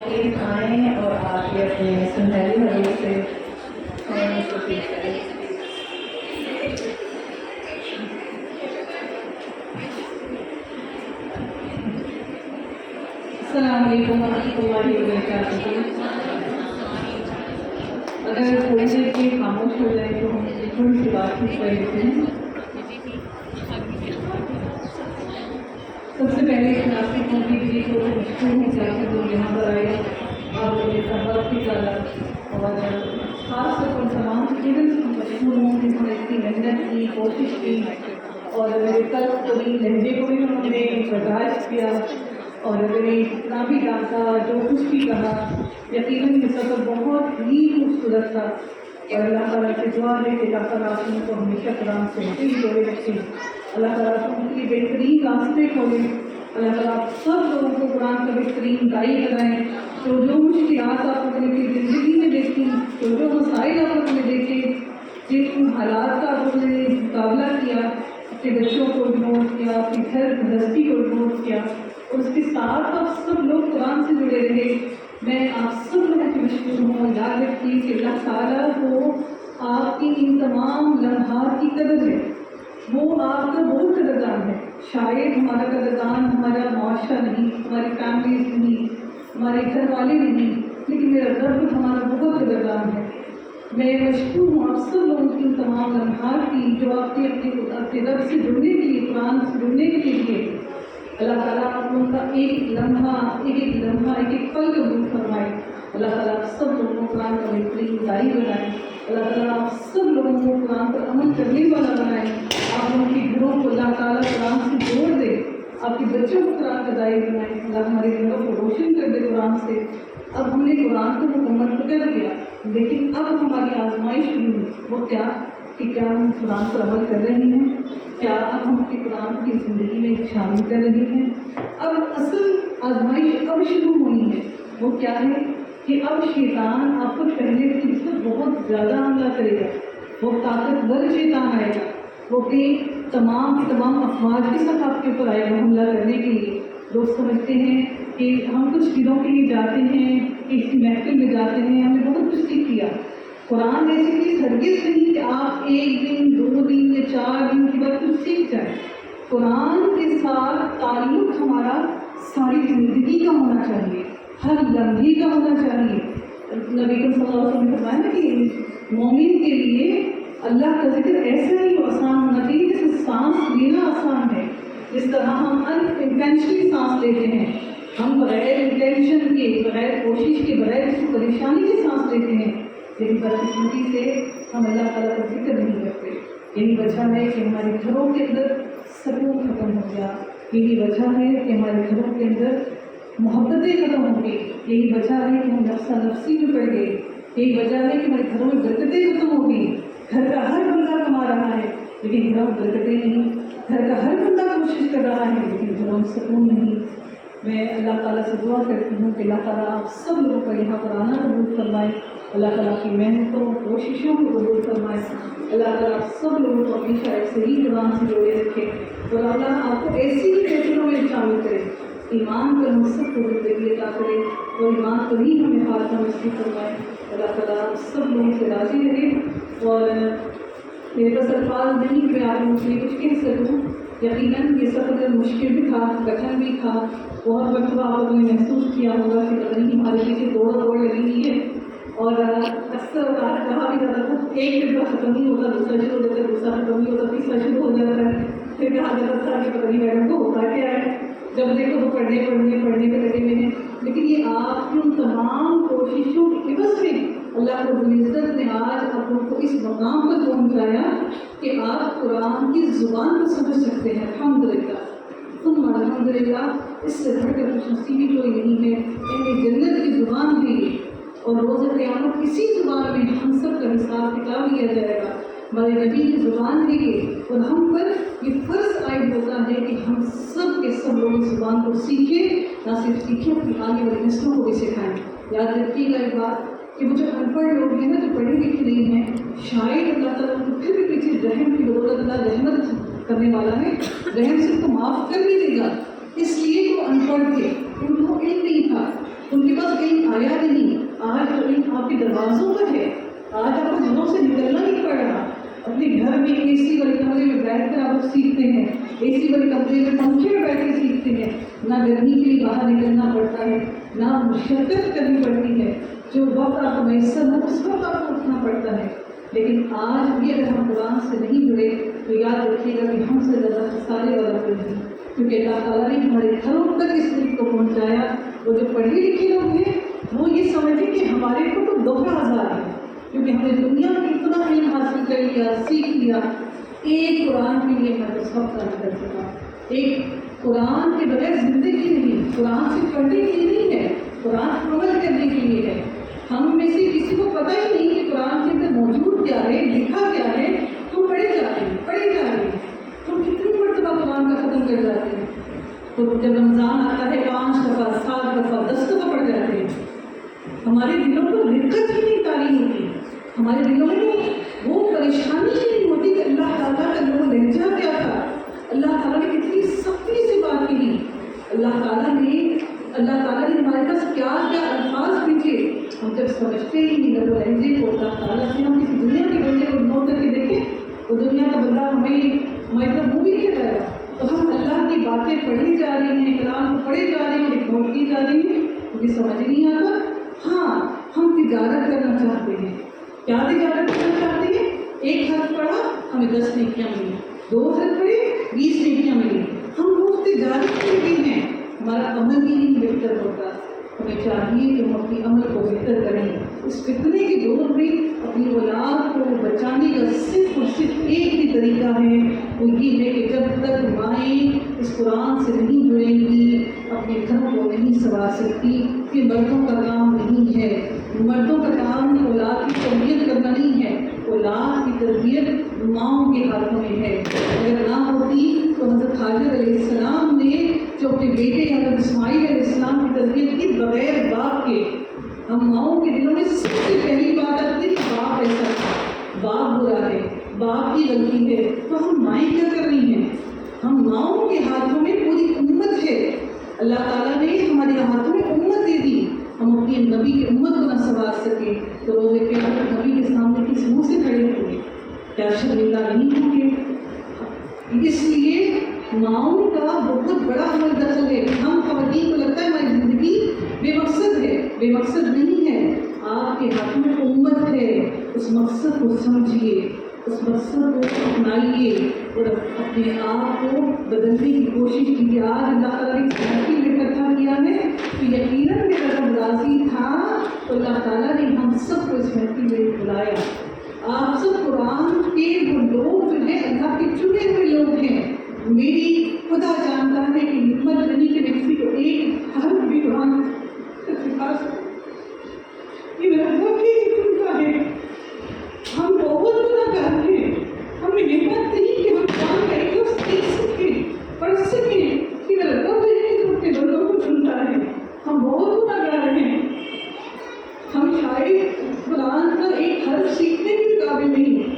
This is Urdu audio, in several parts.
آئیں اور آ کے اپنے سنہری حدیث سے کوشش کریں۔ السلام علیکم ورحمۃ اللہ وبرکاتہ۔ اگر تھوڑی دیر کے خاموش ہو جائے تو ہم تھوڑی سی بات چیت کر لیتے ہیں۔ سب سے پہلے ناصر کی کو مشکور ہوں کہ جو یہاں پر آئے آپ لوگوں کا بہت ہی زیادہ، اور خاص طور پر تمام اسٹوڈنٹس کو مشکور ہوں جنہوں نے اتنی محنت کی، کوشش کی، اور میرے قلب کو بھی، لہجے کو بھی انہوں نے برداشت کیا، اور میرے کتنا بھی ڈانٹا، جو کچھ بھی کہا، یقیناً یہ سفر بہت ہی خوبصورت تھا۔ اور اللہ تعالیٰ سے دعا ہے کہ اللہ تعالیٰ آپ کو ہمیشہ قرآن سے ہی جوڑے رکھیں، اللہ تعالیٰ ان کے لیے بہترین راستے کھولیں، اللہ تعالیٰ آپ سب لوگوں کو قرآن کا بہترین داعی بنائیں۔ جو مشکلات آپ اپنی زندگی میں دیکھیں، جو مسائل آپ اپنے دیکھیں، جن حالات کا آپ نے مقابلہ کیا، اپنے بچوں کو اگنور کیا، اپنی گھر گھرستی کو اگنور کیا، اور اس کے ساتھ آپ سب لوگ قرآن سے جڑے رہے۔ میں آپ سب لوگوں کی مشکور ہوں، یاد رکھیے کہ اللہ تعالیٰ کو آپ کی ان تمام لمحات کی قدر ہے، وہ آپ کا بہت قدردان ہے۔ شاید ہمارا قدردان ہمارا معاشرہ نہیں، ہماری فیملیز نہیں، ہمارے گھر والے نہیں، لیکن میرا رب ہمارا بہت قدردان ہے۔ میں مشکور ہوں آپ سب لوگوں کی ان تمام لمحات کی جو آپ نے اپنے رب سے جڑنے کے لیے، قرآن سے جڑنے کے لیے، اللہ تعالیٰ آپ لوگوں کا ایک لمحہ ایک پل قبول فرمائے۔ اللہ تعالیٰ آپ سب لوگوں کو قرآن کا بہترین داعی بنائے، اللہ تعالیٰ آپ سب لوگوں کو قرآن پر عمل کرنے والا بنائے، آپ ان کے گھروں کو اللہ تعالیٰ قرآن سے جوڑ دے، آپ کے بچوں کو قرآن کا داعی بنائے، اللہ ہمارے گھروں کو روشن کر دے قرآن سے۔ اب ہم نے قرآن کو مکمل کر دیا، لیکن اب ہماری آزمائش شروع ہوئی، وہ کیا کہ کیا ہم قرآن پر عمل کر رہے ہیں، کیا اب ہم اپنے قرآن کی زندگی میں شامل کر رہے ہیں۔ اب اصل آزمائش اب شروع ہونی ہے، وہ کیا ہے کہ اب شیطان آپ کو پہلے سے اس پر بہت زیادہ حملہ کرے گا، وہ طاقتور شیطان آئے گا، وہ کہ تمام افواج کے ساتھ آپ کے اوپر آئے گا حملہ کرنے کے لیے۔ لوگ سمجھتے ہیں کہ ہم کچھ دنوں کے لیے جاتے ہیں، کسی محفل میں جاتے ہیں، ہم نے بہت کچھ سیکھ لیا۔ قرآن ایسی چیز ہرگز نہیں کہ آپ ایک دن، 2 دن یا 4 دن کے بعد کچھ سیکھ جائیں۔ قرآن کے ساتھ تعلق ہمارا ساری زندگی کا ہونا چاہیے، ہر لمحے کا ہونا چاہیے۔ نبی صلی اللہ علیہ وسلم نے فرمایا نا کہ مومن کے لیے اللہ کا ذکر ایسا ہی آسان ہونا چاہیے جیسے سانس لینا آسان ہے۔ جس طرح ہم انٹینشنلی سانس لیتے ہیں، ہم بغیر انٹینشن کے، بغیر کوشش کے، بغیر کسی پریشانی کے سانس لیتے ہیں، لیکن بدقسمتی سے ہم اللہ تعالیٰ کا ذکر نہیں کرتے۔ یہی وجہ ہے کہ ہمارے گھروں کے اندر سکون ختم ہو گیا، یہی وجہ ہے کہ ہمارے گھروں کے اندر محبتیں ختم ہو گئی، یہی وجہ ہے کہ ہم نفسا نفسی میں پڑ گئے، یہی وجہ ہے کہ ہمارے گھروں میں برکتیں ختم ہو گئی۔ گھر کا ہر بندہ کما رہا ہے لیکن گھروں میں برکتیں نہیں، گھر کا ہر بندہ کوشش کر رہا ہے لیکن گھروں میں سکون نہیں۔ میں اللہ تعالیٰ سے دعا کرتی ہوں کہ اللہ تعالیٰ آپ سب لوگوں کا یہاں پر آنا قبول فرمائے، اللہ تعالیٰ کی محنتوں، کوششوں کو قبول فرمائے، اللہ تعالیٰ آپ سب لوگوں کو ہمیشہ ایسے ہی قرآن سے جوڑے رکھے، اور اللہ آپ کو ایسی ہی محفلوں میں شامل کرے، ایمان پر ہم سب کو زندگی عطا کرے، اور ایمان پر ہی ہمیں خاتمہ نصیب فرمائے۔ اللہ تعالیٰ آپ سب لوگوں سے راضی رہے، اور میرے پاس الفاظ نہیں کہ آپ مجھ سے کچھ کہہ سکوں۔ یقیناً یہ سفر مشکل بھی تھا، کٹھن بھی تھا، بہت مرتبہ آپ نے محسوس کیا ہوگا کہ پتہ نہیں ہمارے پیچھے دوڑ لگی ہوئی ہے، اور اکثر کہا بھی جاتا تھا ایک دن ختم نہیں ہوتا، دوسرا شروع ہو جاتا ہے، دوسرا ختم نہیں ہوتا، تیسرا شروع ہو جاتا ہے، پھر کہا جاتا تھا کہ پتہ نہیں میڈم کو ہوتا کیا ہے، جب دیکھو وہ پڑھنے پہ لگے ہوئے ہیں۔ لیکن یہ آپ کی ان تمام کوششوں کی عوض میں اللہ رب العزت نے آج آپ لوگوں کو اس مقام پر پہنچایا کہ آپ قرآن کی زبان کو سمجھ سکتے ہیں۔ الحمدللہ ثم الحمدللہ، اس سے بڑھ کر خوش نصیبی کوئی نہیں ہے۔ جنت کی زبان بھی ہے، اور روز قیامت اسی زبان میں ہم سب کا حساب کتاب لیا جائے گا۔ ہمارے نبی کی زبان ہے یہ، اور ہم پر یہ فرض عائد ہوتا ہے کہ ہم سب کے سب لوگ اس زبان کو سیکھیں، نہ صرف سیکھیں اپنی آنے والی نسلوں کو بھی سکھائیں۔ یاد رکھیے گا ایک بات کہ وہ جو ان پڑھ لوگ ہیں نا، جو پڑھے لکھے نہیں ہیں، شاید اللہ تعالیٰ کو پھر بھی کسی رحم کی بدولت اللہ رحمت کرنے والا ہے، رحم سے کو معاف کر بھی دے گا، اس لیے وہ ان پڑھ تھے، ان کو علم نہیں تھا، ان کے پاس کہیں آیا نہیں. آج علم آپ کے دروازوں پر ہے. آج آپ کو گھروں سے نکلنا نہیں پڑ رہا. اپنے گھر میں اے سی والے کمرے میں بیٹھ کر آپ سیکھتے ہیں. اے سی والے کمرے میں پنکھے میں بیٹھ کے سیکھتے ہیں. نہ گرمی کے لیے باہر نکلنا پڑتا ہے، نہ مشقت کرنی پڑتی ہے. جو وقت آپ کو میسر ہو اس وقت آپ کو اٹھنا پڑتا ہے. لیکن آج بھی اگر ہم قرآن سے نہیں جڑے تو یاد رکھیے گا کہ ہم سے زیادہ خسارے والا کوئی نہیں. کیونکہ اللہ تعالیٰ نے ہمارے گھروں تک اس چیز کو پہنچایا. وہ جو پڑھے لکھے لوگ ہیں وہ یہ سمجھیں کہ ہمارے کو تو دوہرا ہزار ہے، کیونکہ ہم نے دنیا میں اتنا علم حاصل کر لیا، سیکھ لیا. ایک قرآن کے لیے میں تو سب کام کر سکا. ایک قرآن کے بغیر زندگی نہیں. قرآن سے پڑھنے کے لیے نہیں ہے، قرآن عمل کرنے کے لیے ہے. ہم میں سے کسی کو پتہ ہی نہیں کہ قرآن کے اندر موجود کیا ہے، لکھا کیا ہے. تو پڑھے جا رہے ہیں. تو کتنی مرتبہ قرآن کا ختم کر جاتے ہیں. تو جب رمضان آتا ہے 5 دفعہ 7 دفعہ 10 دفعہ پڑھ جاتے ہیں. ہمارے دلوں کو دقت ہی نہیں تاری ہوتی. ہمارے دلوں میں وہ پریشانی ہی نہیں ہوتی کہ اللہ تعالیٰ کا جو لہجہ کیا تھا، اللہ تعالیٰ نے کتنی سختی سے بات کی. اللہ تعالیٰ نے ہمارے پاس کیا کیا الفاظ بھیجے. ہم جب سمجھتے ہی نہیں لگو لہجے کو اللہ تعالیٰ سے، ہم کسی دنیا کے بندے کو نوٹ کر کے دیکھیں وہ دنیا کا بندہ ہماری طرف منہ بھی نہیں رہا. تو ہم اللہ کی باتیں پڑھی جا رہی ہیں، کلام کو پڑھے جا رہے ہیں، نوٹ کی جا رہی ہیں. مجھے سمجھ نہیں آتا. ہاں ہم تجارت کرنا چاہتے ہیں. کیا تجارت کرنا چاہتے ہیں؟ 1 حرف پڑھا ہمیں 10 نیکیاں ملی، 2 حرف پڑھے 20 نیکیاں ملی. ہم لوگ تجارت کے لیے ہیں. ہمارا عمل ہی نہیں بہتر ہوتا. ہمیں چاہیے کہ ہم اپنی عمل کو بہتر کریں. اس فتنے کے دور میں اپنی اولاد کو بچانے کا صرف اور صرف ایک ہی طریقہ ہے، وہ یہ ہے کہ جب تک مائیں اس قرآن سے نہیں جڑیں گی اپنے گھروں کو نہیں سنوار سکتی. کہ مردوں کا کام نہیں ہے. مردوں کا کام اولاد کی تربیت کرنا نہیں ہے. اولاد کی تربیت ماؤں کے ہاتھوں میں ہے. اگر نہ ہوتی تو حضرت حاجر علیہ السلام نے جو اپنے بیٹے حضرت اسماعیل علیہ السلام کی تربیت کی بغیر باپ کے. ہم ماؤں کے دلوں میں سب سے پہلی بات آتی ہے کہ باپ ایسا تھا، باپ برا ہے، باپ کی غلطی ہے. تو ہم مائیں کیا کر رہی ہیں؟ ہم ماؤں کے ہاتھوں میں پوری امت ہے. اللہ تعالیٰ نے ہمارے ہاتھوں میں امت دے دی. ہم اپنی نبی کی امت کو نہ سنوار سکے تو روز قیامت نبی کے سامنے کس منہ سے کھڑے ہوں گے؟ کیا شرمندہ نہیں ہوں گے؟ اس لیے ماؤں کا بہت بڑا عمل دخل ہے. ہم خواتین کو لگتا ہے ہماری زندگی بے مقصد ہے. بے مقصد نہیں ہے. آپ کے ہاتھوں میں امت ہے. اس مقصد کو سمجھیے، اس مقصد کو اپنائیے اور اپنے آپ کو بدلنے کی کوشش کیجیے. آج اللہ تعالیٰ نے زندگی میں اکٹھا کیا ہے تو یقیناً میرا رب راضی تھا تو اللہ تعالیٰ نے ہم سب کو اس محفل میں بلایا. آپ سب قرآن کے وہ لوگ جو ہیں اللہ کے چنے ہوئے لوگ ہیں. میری خدا جانتا ہے کہ ہمت نہیں کہ میں کسی کو ایک حرف بھی قرآن سکھا سکوں. یہ میرا رب ہی چنتا ہے. ہم بہت گناہگار ہیں. ہمیں ہمت نہیں کہ ہم قرآن کا ایک لفظ سیکھ سکیں، پڑھ سکیں. کہ میرا رب ہے جو اپنے بندوں کو چنتا ہے. ہم بہت گناہگار ہیں. ہم شاید قرآن کا ایک حرف سیکھنے کے قابل نہیں ہیں.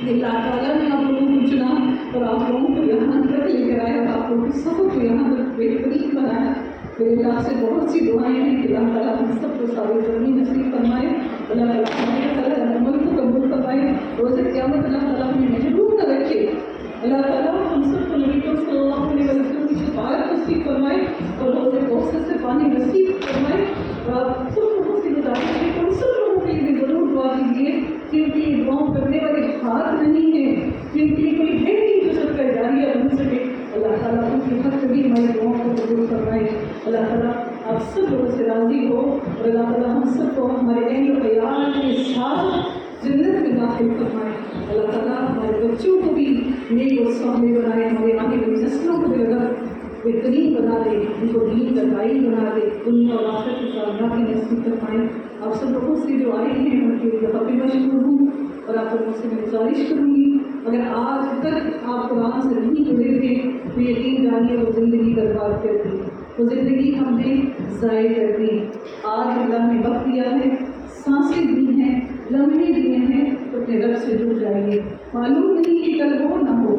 اللہ تعالیٰ نے آپ لوگوں کو چنا اور آپ لوگوں کو یہاں تک لے کر آیا. آپ لوگوں کے سب کو یہاں تک بہترین بنایا. میرے اللہ سے بہت سی دعائیں ہیں کہ اللہ تعالیٰ ہم سب کو ثابت کرنی نصیب فرمائے. اللہ تعالیٰ عمل کو قبول فرمائے. روز قیامت اللہ تعالیٰ ہمیں محروم نہ رکھے. اللہ تعالیٰ ہم سب کو نبی صلی اللہ علیہ وسلم کی شفاعت نصیب فرمائے اور روز کوثر سے پانی نصیب فرمائے. اور آپ سب لوگوں سے گزارش ہے کہ ہم سب لوگوں کے لیے ضرور دعا کیجیے جن کی دعاؤں کرنے والے ہاتھ نہیں ہیں، جن کی کوئی ہے نہیں جو سب کا جاریہ بن سکے. اللہ تعالیٰ ان کی حق بھی ہماری دعاؤں کو قبول فرمائے. اللہ تعالیٰ آپ سب لوگوں سے راضی ہو اور اللہ تعالیٰ ہم سب کو ہمارے اہل و عیال کے ساتھ جنت میں داخل فرمائے. اللہ تعالیٰ ہمارے بچوں کو بھی نیک اور صالح بنائے. ہمارے آنے والی نسلوں کو بھی اگر بہترین بنا دے، ان کو دین کا داعی بنا دے، دنیا اور آخرت کی کامیابی نصیب فرمائے. آپ سب لوگوں سے جو آئے ہیں ان کے لیے بہت مشکور ہوں اور آپ لوگوں سے میں گزارش کروں گی اگر آج تک آپ قرآن سے نہیں جڑے تھے تو یقین جانیے وہ زندگی برباد کر دی، وہ زندگی ہم نے ضائع کر دی. آج اللہ نے وقت دیا ہے، سانسیں دی ہیں، لمحے دیے ہیں تو اپنے رب سے جڑ جائیے. معلوم نہیں کہ کل ہو نہ ہو.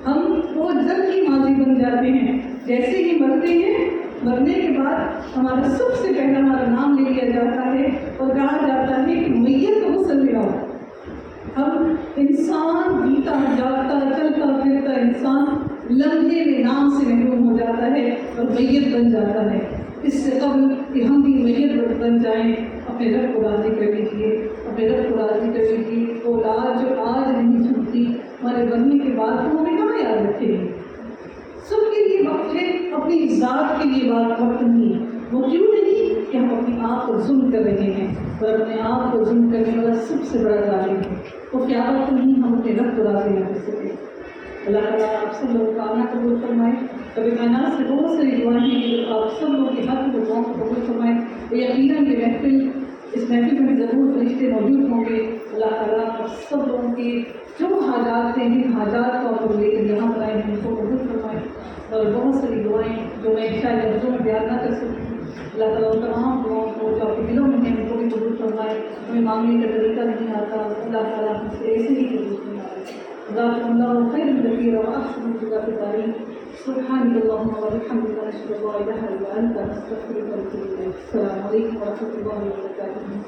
ہم وہ جب ہی ماضی بن جاتے ہیں. جیسے ہی مرتے ہیں مرنے کے بعد ہمارا سب سے پہلا ہمارا نام لے لیا جاتا ہے اور کہا جاتا ہے کہ میت کو غسل میں آؤ. ہم انسان جیتا جاگتا چلتا پھرتا انسان لمحے میں نام سے محروم ہو جاتا ہے اور میت بن جاتا ہے. اس سے قبل کہ ہم بھی میت بن جائیں اپنے رب کو راضی کر لیجیے, اپنے رب کو راضی کر لیجیے. اولاد جو آج نہیں سنتی ہمارے بننے کے بعد تو ہمیں کہاں یاد رکھے گی. سب کے لیے وقت ہے, اپنی ذات کے لیے وقت نہیں ہے. وہ کیوں نہیں کہ ہم اپنی آپ کو ظلم کر رہے ہیں, اور اپنے آپ کو ظلم کرنے والا سب سے بڑا ظالم ہے. وہ کیا وقت نہیں ہم اپنے رب کو راضی نہ کر سکے. اللہ تعالیٰ آپ سب لوگوں کا آنا قبول فرمائے. کبھی کائنات سے بہت ساری دعائیں ہیں کہ آپ سب لوگوں کے حق میں دعاؤں کو قبول فرمائے. یقیناً یہ محفل, اس محفل میں ضرور فرشتے موجود ہوں گے. اللہ تعالیٰ آپ سب لوگوں کے جو حاجات ہیں جن حاجات کو آپ لے کر یہاں پر آئے ہیں ان کو قبول فرمائے. اور بہت ساری دعائیں جو میں شاید لفظوں میں بیان نہ کر سکتی, اللہ تعالیٰ تمام دعاؤں کو جو آپ کے دلوں میں ہیں ان کو بھی قبول فرمائے. ہمیں مانگنے کا طریقہ نہیں آتا, اللہ تعالیٰ ہم سے ایسے ہی قبول فرمائے. جزاكم الله خيرا كثيرا واحسن جزاك التعليم. سبحانك اللهم وبحمدك نشهد ان لا اله الا انت نستغفرك ونتوب اليك. السلام عليكم ورحمه الله وبركاته.